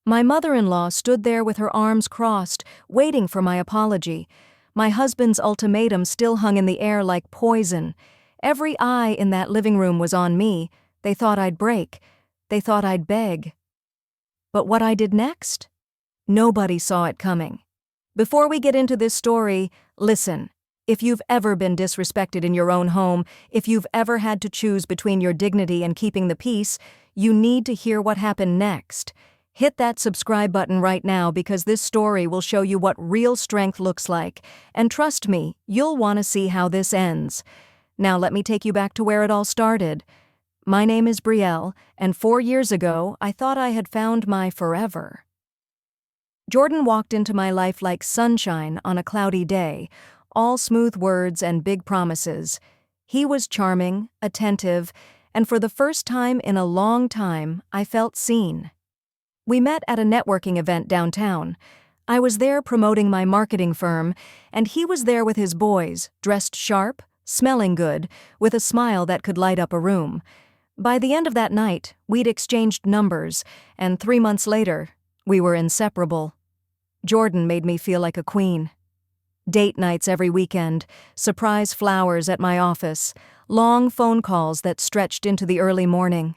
My mother-in-law stood there with her arms crossed, waiting for my apology. My husband's ultimatum still hung in the air like poison. Every eye in that living room was on me. They thought I'd break. They thought I'd beg. But what I did next? Nobody saw it coming. Before we get into this story, listen. If you've ever been disrespected in your own home, if you've ever had to choose between your dignity and keeping the peace, you need to hear what happened next. Hit that subscribe button right now because this story will show you what real strength looks like. And trust me, you'll want to see how this ends. Now let me take you back to where it all started. My name is Brielle, and 4 years ago, I thought I had found my forever. Jordan walked into my life like sunshine on a cloudy day, all smooth words and big promises. He was charming, attentive, and for the first time in a long time, I felt seen. We met at a networking event downtown. I was there promoting my marketing firm, and he was there with his boys, dressed sharp, smelling good, with a smile that could light up a room. By the end of that night, we'd exchanged numbers, and 3 months later, we were inseparable. Jordan made me feel like a queen. Date nights every weekend, surprise flowers at my office, long phone calls that stretched into the early morning.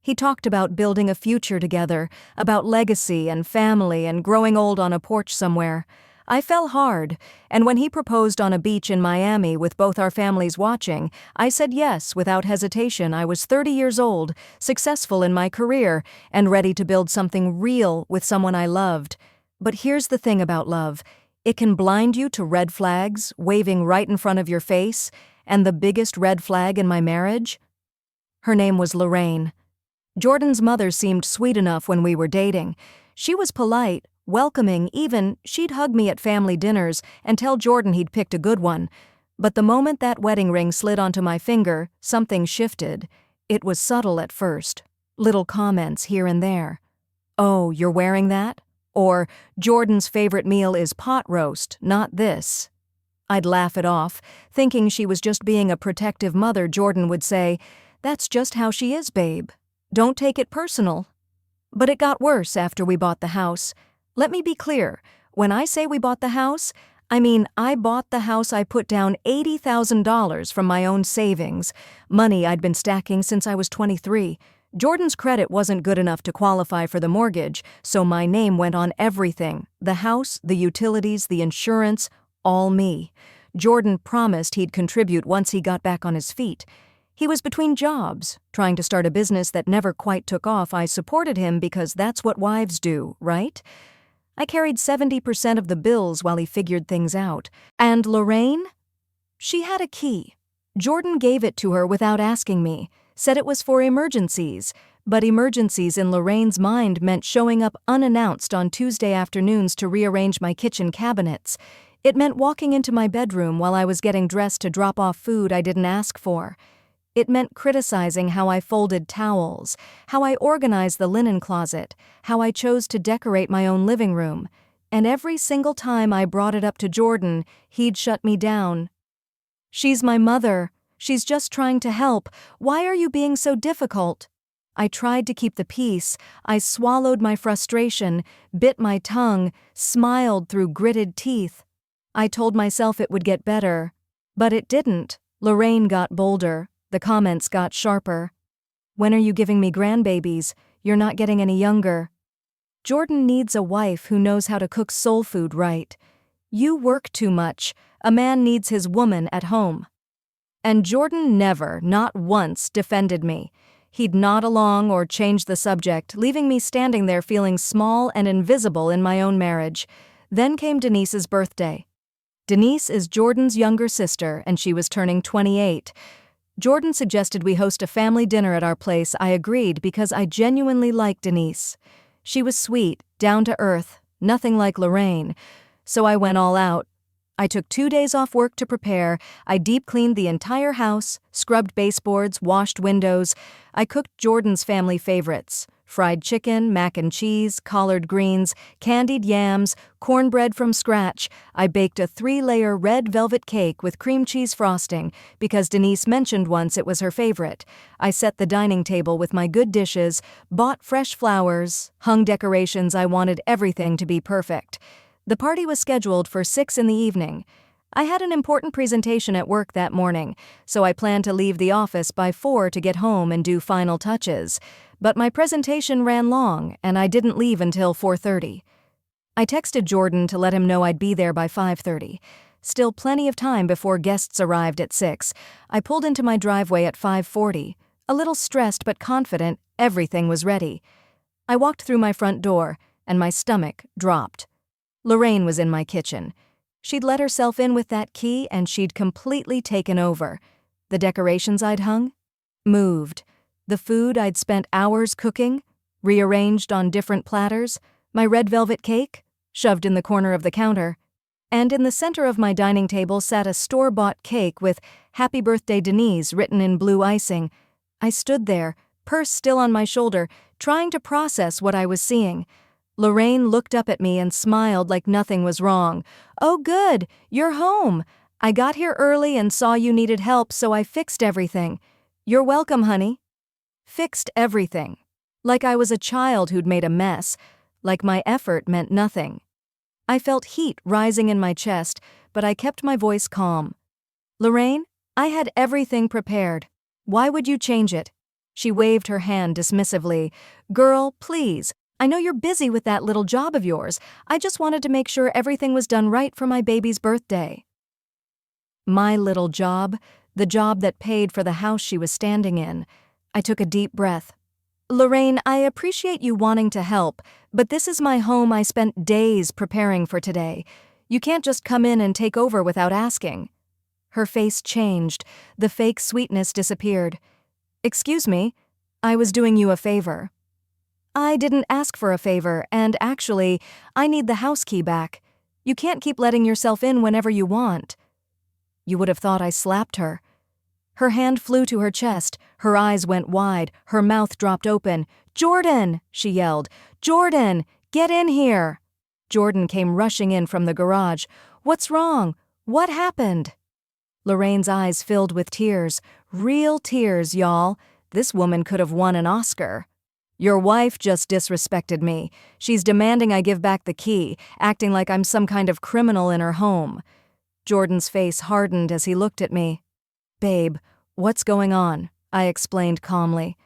He talked about building a future together, about legacy and family and growing old on a porch somewhere. I fell hard, and when he proposed on a beach in Miami with both our families watching, I said yes without hesitation. I was 30 years old, successful in my career, and ready to build something real with someone I loved. But here's the thing about love. It can blind you to red flags waving right in front of your face, and the biggest red flag in my marriage? Her name was Lorraine. Jordan's mother seemed sweet enough when we were dating. She was polite, welcoming, even she'd hug me at family dinners and tell Jordan he'd picked a good one. But the moment that wedding ring slid onto my finger, something shifted. It was subtle at first, little comments here and there. "Oh, you're wearing that?" Or, "Jordan's favorite meal is pot roast, not this." I'd laugh it off, thinking she was just being a protective mother. Jordan would say, "That's just how she is, babe. Don't take it personal." But it got worse after we bought the house. Let me be clear, when I say we bought the house, I mean I bought the house. I put down $80,000 from my own savings, money I'd been stacking since I was 23. Jordan's credit wasn't good enough to qualify for the mortgage, so my name went on everything. The house, the utilities, the insurance, all me. Jordan promised he'd contribute once he got back on his feet. He was between jobs, trying to start a business that never quite took off. I supported him because that's what wives do, right? I carried 70% of the bills while he figured things out. And Lorraine? She had a key. Jordan gave it to her without asking me, said it was for emergencies, but emergencies in Lorraine's mind meant showing up unannounced on Tuesday afternoons to rearrange my kitchen cabinets. It meant walking into my bedroom while I was getting dressed to drop off food I didn't ask for. It meant criticizing how I folded towels, how I organized the linen closet, how I chose to decorate my own living room. And every single time I brought it up to Jordan, he'd shut me down. "She's my mother. She's just trying to help. Why are you being so difficult?" I tried to keep the peace. I swallowed my frustration, bit my tongue, smiled through gritted teeth. I told myself it would get better. But it didn't. Lorraine got bolder. The comments got sharper. "When are you giving me grandbabies? You're not getting any younger." "Jordan needs a wife who knows how to cook soul food right. You work too much. A man needs his woman at home." And Jordan never, not once, defended me. He'd nod along or change the subject, leaving me standing there feeling small and invisible in my own marriage. Then came Denise's birthday. Denise is Jordan's younger sister, and she was turning 28. Jordan suggested we host a family dinner at our place. I agreed because I genuinely liked Denise. She was sweet, down to earth, nothing like Lorraine. So I went all out. I took 2 days off work to prepare. I deep cleaned the entire house, scrubbed baseboards, washed windows. I cooked Jordan's family favorites: Fried chicken, mac and cheese, collard greens, candied yams, cornbread from scratch. I baked a 3-layer red velvet cake with cream cheese frosting because Denise mentioned once it was her favorite. I set the dining table with my good dishes, bought fresh flowers, hung decorations. I wanted everything to be perfect. The party was scheduled for 6 in the evening. I had an important presentation at work that morning, so I planned to leave the office by 4 to get home and do final touches. But my presentation ran long, and I didn't leave until 4:30. I texted Jordan to let him know I'd be there by 5:30. Still plenty of time before guests arrived at 6. I pulled into my driveway at 5:40, a little stressed but confident everything was ready. I walked through my front door, and my stomach dropped. Lorraine was in my kitchen. She'd let herself in with that key, and she'd completely taken over. The decorations I'd hung? Moved. The food I'd spent hours cooking? Rearranged on different platters? My red velvet cake? Shoved in the corner of the counter. And in the center of my dining table sat a store-bought cake with "Happy Birthday Denise" written in blue icing. I stood there, purse still on my shoulder, trying to process what I was seeing. Lorraine looked up at me and smiled like nothing was wrong. "Oh good, you're home. I got here early and saw you needed help, so I fixed everything." "You're welcome, honey." Fixed everything. Like I was a child who'd made a mess. Like my effort meant nothing. I felt heat rising in my chest, but I kept my voice calm. "Lorraine, I had everything prepared. Why would you change it?" She waved her hand dismissively. "Girl, please. I know you're busy with that little job of yours. I just wanted to make sure everything was done right for my baby's birthday." My little job, the job that paid for the house she was standing in. I took a deep breath. "Lorraine, I appreciate you wanting to help, but this is my home. I spent days preparing for today. You can't just come in and take over without asking." Her face changed. The fake sweetness disappeared. "Excuse me, I was doing you a favor." "I didn't ask for a favor, and actually, I need the house key back. You can't keep letting yourself in whenever you want." You would have thought I slapped her. Her hand flew to her chest, her eyes went wide, her mouth dropped open. "Jordan!" she yelled. "Jordan, get in here!" Jordan came rushing in from the garage. "What's wrong? What happened?" Lorraine's eyes filled with tears. Real tears, y'all. This woman could have won an Oscar. "Your wife just disrespected me. She's demanding I give back the key, acting like I'm some kind of criminal in her home." Jordan's face hardened as he looked at me. "Babe, what's going on?" I explained calmly.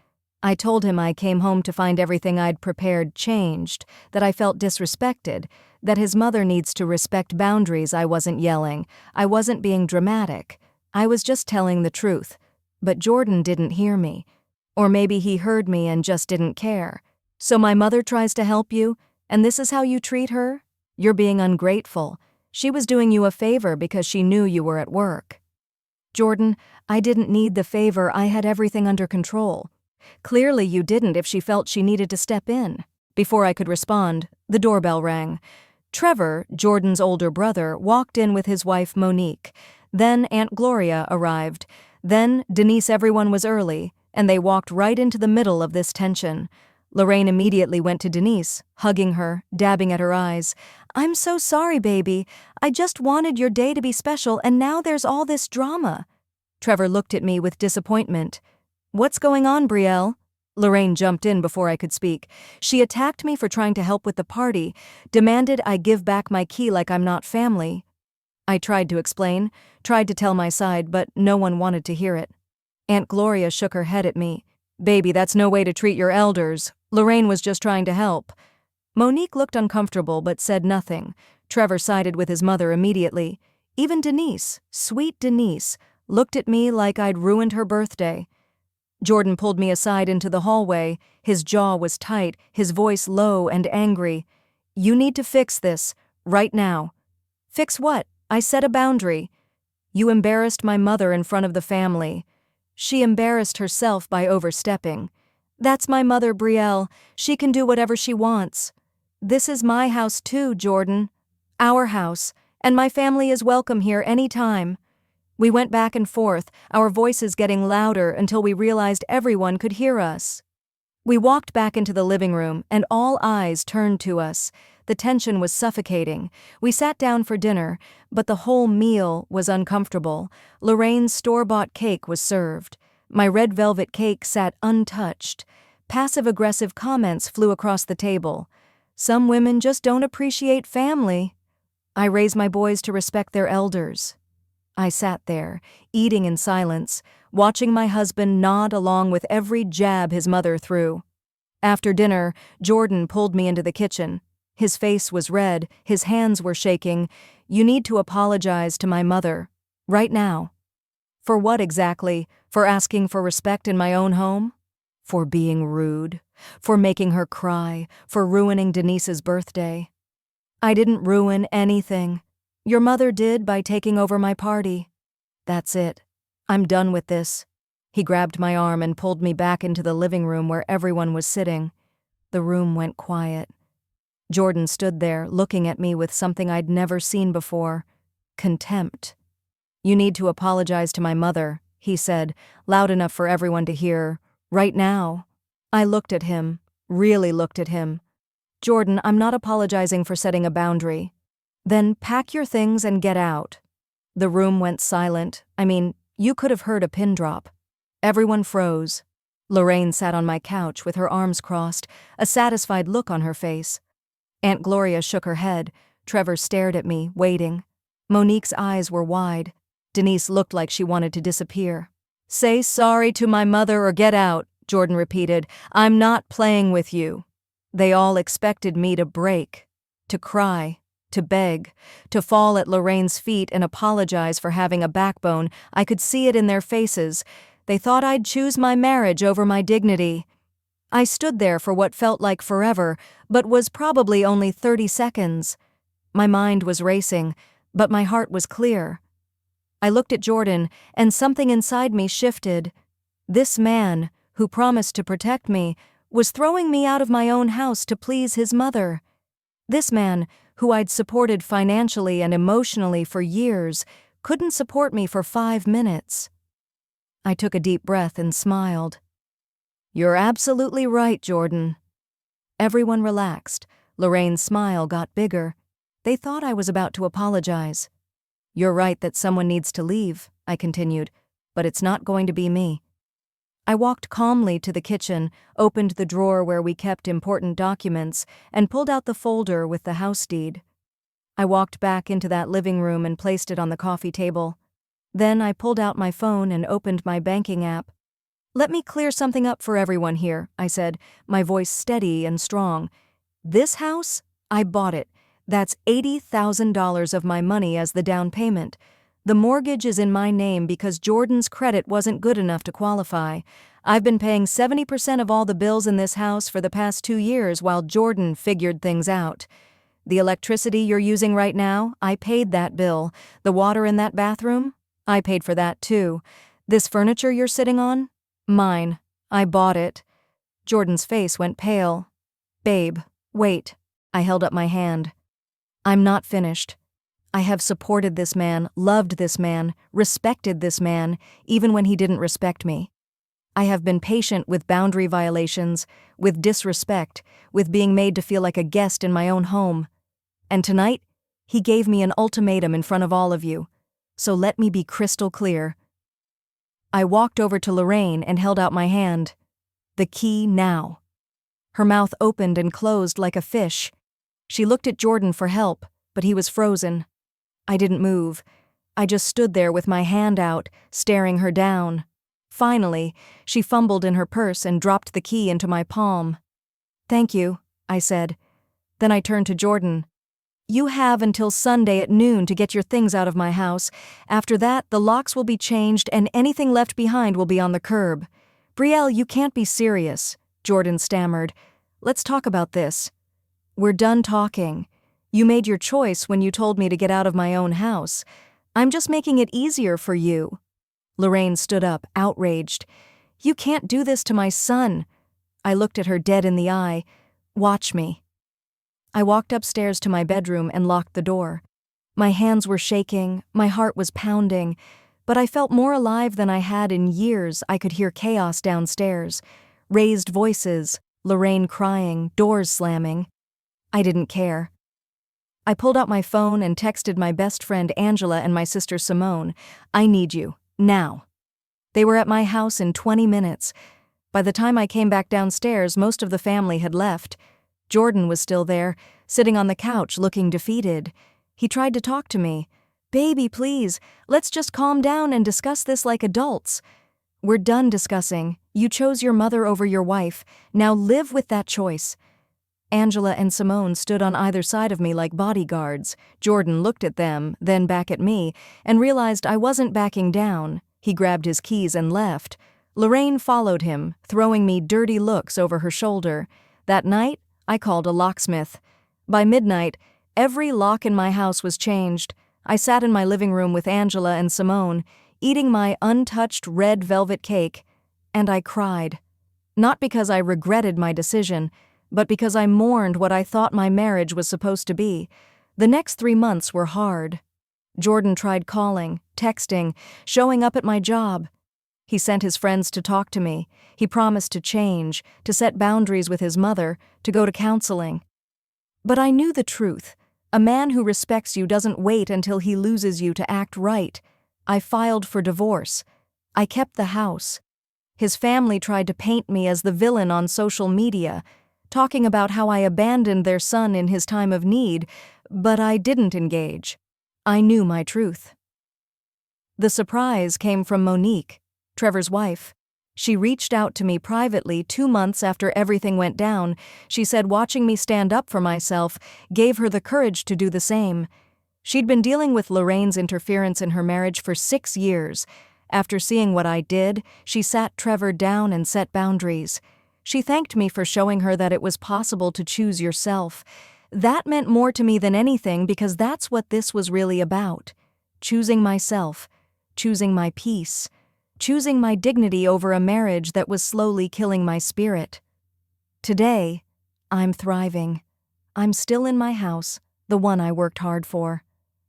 I told him I came home to find everything I'd prepared changed, that I felt disrespected, that his mother needs to respect boundaries. I wasn't yelling. I wasn't being dramatic. I was just telling the truth. But Jordan didn't hear me. Or maybe he heard me and just didn't care. "So my mother tries to help you, and this is how you treat her? You're being ungrateful. She was doing you a favor because she knew you were at work." "Jordan, I didn't need the favor. I had everything under control." "Clearly you didn't if she felt she needed to step in." Before I could respond, the doorbell rang. Trevor, Jordan's older brother, walked in with his wife Monique. Then Aunt Gloria arrived. Then Denise. Everyone was early, and they walked right into the middle of this tension. Lorraine immediately went to Denise, hugging her, dabbing at her eyes. "I'm so sorry, baby. I just wanted your day to be special, and now there's all this drama." Trevor looked at me with disappointment. "What's going on, Brielle?" Lorraine jumped in before I could speak. "She attacked me for trying to help with the party, demanded I give back my key like I'm not family." I tried to explain, tried to tell my side, but no one wanted to hear it. Aunt Gloria shook her head at me. "Baby, that's no way to treat your elders. Lorraine was just trying to help." Monique looked uncomfortable but said nothing. Trevor sided with his mother immediately. Even Denise, sweet Denise, looked at me like I'd ruined her birthday. Jordan pulled me aside into the hallway. His jaw was tight, his voice low and angry. "You need to fix this, right now." "Fix what? I set a boundary." "You embarrassed my mother in front of the family." "She embarrassed herself by overstepping." "That's my mother, Brielle. She can do whatever she wants." "This is my house too, Jordan. Our house, and my family is welcome here any time." We went back and forth, our voices getting louder until we realized everyone could hear us. We walked back into the living room, and all eyes turned to us. The tension was suffocating. We sat down for dinner, but the whole meal was uncomfortable. Lorraine's store-bought cake was served. My red velvet cake sat untouched. Passive-aggressive comments flew across the table. Some women just don't appreciate family. I raise my boys to respect their elders. I sat there, eating in silence, watching my husband nod along with every jab his mother threw. After dinner, Jordan pulled me into the kitchen. His face was red, his hands were shaking. "You need to apologize to my mother. Right now." "For what exactly? For asking for respect in my own home? For being rude? For making her cry? For ruining Denise's birthday?" "I didn't ruin anything. Your mother did by taking over my party. That's it. I'm done with this." He grabbed my arm and pulled me back into the living room where everyone was sitting. The room went quiet. Jordan stood there, looking at me with something I'd never seen before: contempt. "You need to apologize to my mother," he said, loud enough for everyone to hear. "Right now." I looked at him, really looked at him. "Jordan, I'm not apologizing for setting a boundary." "Then pack your things and get out." The room went silent. You could have heard a pin drop. Everyone froze. Lorraine sat on my couch with her arms crossed, a satisfied look on her face. Aunt Gloria shook her head. Trevor stared at me, waiting. Monique's eyes were wide. Denise looked like she wanted to disappear. "Say sorry to my mother or get out," Jordan repeated. "I'm not playing with you." They all expected me to break, to cry, to beg, to fall at Lorraine's feet and apologize for having a backbone. I could see it in their faces. They thought I'd choose my marriage over my dignity. I stood there for what felt like forever, but was probably only 30 seconds. My mind was racing, but my heart was clear. I looked at Jordan, and something inside me shifted. This man, who promised to protect me, was throwing me out of my own house to please his mother. This man, who I'd supported financially and emotionally for years, couldn't support me for 5 minutes. I took a deep breath and smiled. "You're absolutely right, Jordan." Everyone relaxed. Lorraine's smile got bigger. They thought I was about to apologize. "You're right that someone needs to leave," I continued, "but it's not going to be me." I walked calmly to the kitchen, opened the drawer where we kept important documents, and pulled out the folder with the house deed. I walked back into that living room and placed it on the coffee table. Then I pulled out my phone and opened my banking app. "Let me clear something up for everyone here," I said, my voice steady and strong. "This house? I bought it. That's $80,000 of my money as the down payment. The mortgage is in my name because Jordan's credit wasn't good enough to qualify. I've been paying 70% of all the bills in this house for the past 2 years while Jordan figured things out. The electricity you're using right now, I paid that bill. The water in that bathroom? I paid for that too. This furniture you're sitting on? Mine. I bought it." Jordan's face went pale. "Babe, wait." I held up my hand. "I'm not finished. I have supported this man, loved this man, respected this man, even when he didn't respect me. I have been patient with boundary violations, with disrespect, with being made to feel like a guest in my own home. And tonight, he gave me an ultimatum in front of all of you. So let me be crystal clear." I walked over to Lorraine and held out my hand. "The key now." Her mouth opened and closed like a fish. She looked at Jordan for help, but he was frozen. I didn't move. I just stood there with my hand out, staring her down. Finally, she fumbled in her purse and dropped the key into my palm. "Thank you," I said. Then I turned to Jordan. "You have until Sunday at noon to get your things out of my house. After that, the locks will be changed and anything left behind will be on the curb." "Brielle, you can't be serious," Jordan stammered. "Let's talk about this." "We're done talking. You made your choice when you told me to get out of my own house. I'm just making it easier for you." Lorraine stood up, outraged. "You can't do this to my son." I looked at her dead in the eye. "Watch me." I walked upstairs to my bedroom and locked the door. My hands were shaking, my heart was pounding, but I felt more alive than I had in years. I could hear chaos downstairs. Raised voices, Lorraine crying, doors slamming. I didn't care. I pulled out my phone and texted my best friend Angela and my sister Simone, "I need you, now." They were at my house in 20 minutes. By the time I came back downstairs, most of the family had left. Jordan was still there, sitting on the couch looking defeated. He tried to talk to me. "Baby, please, let's just calm down and discuss this like adults." "We're done discussing. You chose your mother over your wife. Now live with that choice." Angela and Simone stood on either side of me like bodyguards. Jordan looked at them, then back at me, and realized I wasn't backing down. He grabbed his keys and left. Lorraine followed him, throwing me dirty looks over her shoulder. That night, I called a locksmith. By midnight, every lock in my house was changed. I sat in my living room with Angela and Simone, eating my untouched red velvet cake, and I cried. Not because I regretted my decision, but because I mourned what I thought my marriage was supposed to be. The next 3 months were hard. Jordan tried calling, texting, showing up at my job. He sent his friends to talk to me. He promised to change, to set boundaries with his mother, to go to counseling. But I knew the truth. A man who respects you doesn't wait until he loses you to act right. I filed for divorce. I kept the house. His family tried to paint me as the villain on social media, talking about how I abandoned their son in his time of need, but I didn't engage. I knew my truth. The surprise came from Monique, Trevor's wife. She reached out to me privately 2 months after everything went down. She said watching me stand up for myself gave her the courage to do the same. She'd been dealing with Lorraine's interference in her marriage for 6 years. After seeing what I did, she sat Trevor down and set boundaries. She thanked me for showing her that it was possible to choose yourself. That meant more to me than anything because that's what this was really about. Choosing myself, choosing my peace, choosing my dignity over a marriage that was slowly killing my spirit. Today, I'm thriving. I'm still in my house, the one I worked hard for.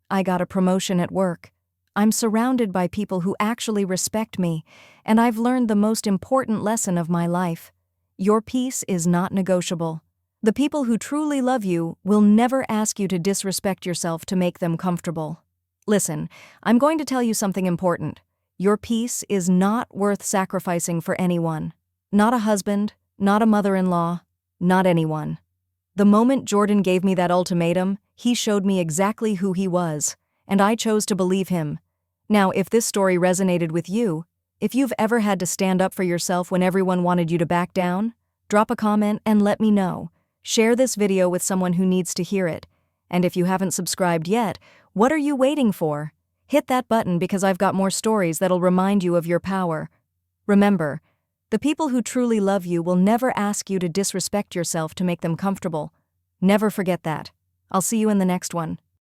I got a promotion at work. I'm surrounded by people who actually respect me, and I've learned the most important lesson of my life. Your peace is not negotiable. The people who truly love you will never ask you to disrespect yourself to make them comfortable. Listen, I'm going to tell you something important. Your peace is not worth sacrificing for anyone. Not a husband, not a mother-in-law, not anyone. The moment Jordan gave me that ultimatum, he showed me exactly who he was, and I chose to believe him. Now, if this story resonated with you, if you've ever had to stand up for yourself when everyone wanted you to back down, drop a comment and let me know. Share this video with someone who needs to hear it. And if you haven't subscribed yet, what are you waiting for? Hit that button because I've got more stories that'll remind you of your power. Remember, the people who truly love you will never ask you to disrespect yourself to make them comfortable. Never forget that. I'll see you in the next one.